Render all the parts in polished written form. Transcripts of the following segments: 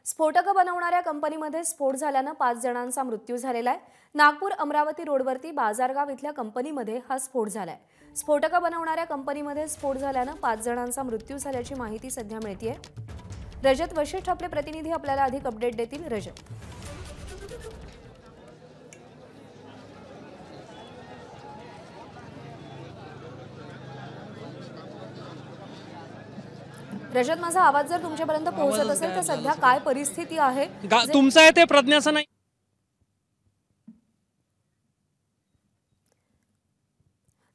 स्फोटकं बनवणाऱ्या कंपनीमध्ये स्फोट झाल्यानं 5 जणांचा मृत्यू झालेला आहे। नागपूर अमरावती रोडवरती बाजारगाव इथल्या कंपनीमध्ये हा स्फोट झालाय। स्फोटकं बनवणाऱ्या कंपनीमध्ये स्फोट झाल्यानं 5 जणांचा मृत्यू झाल्याची माहिती सध्या मिळतेय। रजत वशिष्ठ आपले प्रतिनिधी आपल्याला अधिक अपडेट देतील। रजत, रजत, माझा आवाज जर तुमच्यापर्यंत पोहोचत असेल तर सध्या काय परिस्थिती आहे? तुमचा आहे ते प्रज्ञाचं नाही।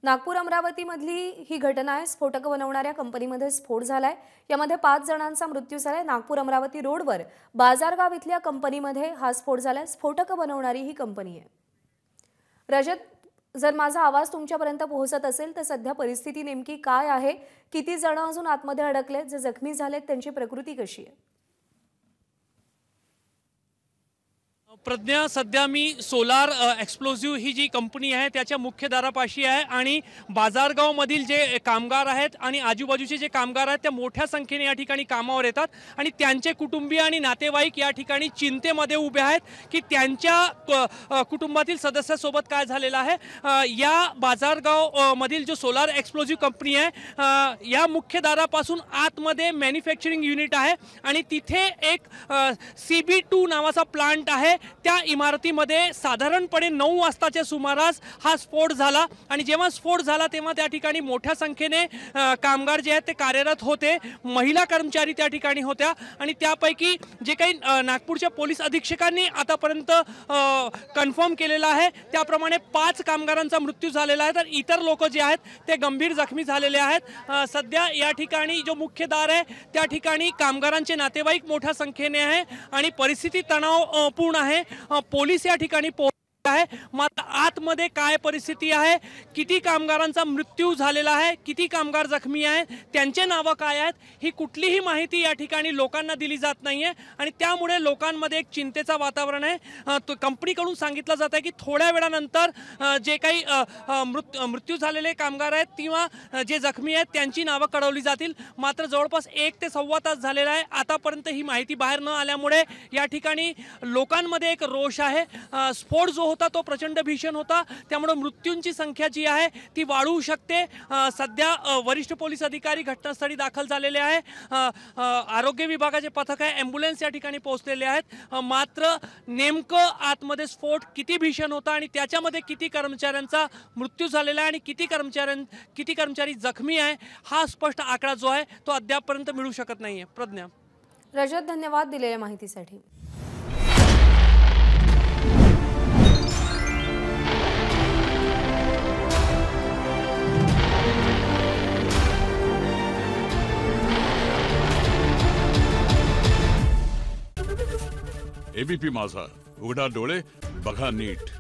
नागपूर अमरावती मधली ही घटना आहे। स्फोटकं बनवणाऱ्या कंपनीमध्ये स्फोट झालाय। यामध्ये 5 जणांचा मृत्यू झालाय। नागपूर अमरावती रोडवर बाजारगाव इथल्या कंपनीमध्ये हा स्फोट झालाय। स्फोटकं बनवणारी ही कंपनी आहे। रजत, जर माझा आवाज तुमच्यापर्यंत पोहोचत असेल तर सध्या परिस्थिती नेमकी काय आहे? किती जण अजून आतमध्ये अडकलेत? जे जखमी झालेत त्यांची प्रकृती कशी आहे? प्रज्ञा, सध्या मी सोलार एक्सप्लोजिव्ह ही जी कंपनी आहे त्याच्या मुख्य दारापाशी आहे आणि बाजारगाव मधील जे कामगार आहेत आणि आजूबाजूचे जे कामगार आहेत त्या मोठ्या संख्येने या ठिकाणी कामावर येतात आणि त्यांचे कुटुंबीय आणि नातेवाईक या ठिकाणी चिंतेमध्ये उभे आहेत की त्यांच्या कुटुंबातील सदस्यासोबत काय झालेलं आहे। या बाजारगाव मधील जो सोलार एक्सप्लोजिव्ह कंपनी आहे या मुख्य दारापासून आतमध्ये मॅन्युफॅक्चरिंग युनिट आहे आणि तिथे एक CB2 नावाचा प्लांट आहे। त्या इमारतीमध्ये साधारणपणे 9 वाजताच्या सुमारास हा स्फोट झाला आणि जेव्हा स्फोट झाला तेव्हा त्या ठिकाणी मोठ्या संख्येने कामगार जे आहेत ते कार्यरत होते। महिला कर्मचारी त्या ठिकाणी होत्या आणि त्यापैकी जे काही नागपूरच्या पोलीस अधीक्षकांनी आतापर्यंत कन्फर्म केलेलं आहे त्याप्रमाणे 5 कामगारांचा मृत्यू झालेला आहे, तर इतर लोक जे आहेत ते गंभीर जखमी झालेले आहेत। सध्या या ठिकाणी जो मुख्य दार आहे त्या ठिकाणी कामगारांचे नातेवाईक मोठ्या संख्येने आहे आणि परिस्थिती तणावपूर्ण आहे। पोलीस या ठिकाणी आहे, मात्र आतमध्ये काय परिस्थिती आहे, किती कामगारांचा मृत्यू झालेला आहे, किती कामगार जखमी आहेत, त्यांचे नाव काय आहेत, ही कुठलीही माहिती या ठिकाणी लोकांना दिली जात नाहीये आणि त्यामुळे लोकांमध्ये एक चिंतेचा वातावरण आहे। तो कंपनीकडून सांगितलं जात आहे की थोड्या वेळानंतर जे काही मृत्यू झालेले कामगार आहेत किंवा जे जखमी आहेत त्यांची नावं कळवली जातील। मात्र जवळपास 1 ते सव्वा तास झालेला आहे, आतापर्यंत ही माहिती बाहेर न आल्यामुळे या ठिकाणी लोकांमध्ये एक रोष आहे। स्फोट जो होता तो प्रचंड भीषण होता, त्यामुळे मृत्यूंची संख्या जी आहे ती वाढू शकते। सध्या वरिष्ठ पोलीस अधिकारी घटनास्थळी दाखल झालेले आहे। आरोग्य विभागाचे पथक आहे, ॲम्ब्युलन्स या ठिकाणी पोहोचलेले आहेत। मात्र नेमकं आतमध्ये स्फोट किती भीषण होता आणि त्याच्यामध्ये किती कर्मचाऱ्यांचा मृत्यू झालेला आहे आणि किती कर्मचारी जखमी आहे हा स्पष्ट आकडा जो आहे तो अद्यापपर्यंत मिळू शकत नाहीये। प्रज्ञा, रजत, धन्यवाद दिलेल्या माहितीसाठी। ABP माझा, उघडा डोळे बघा नीट।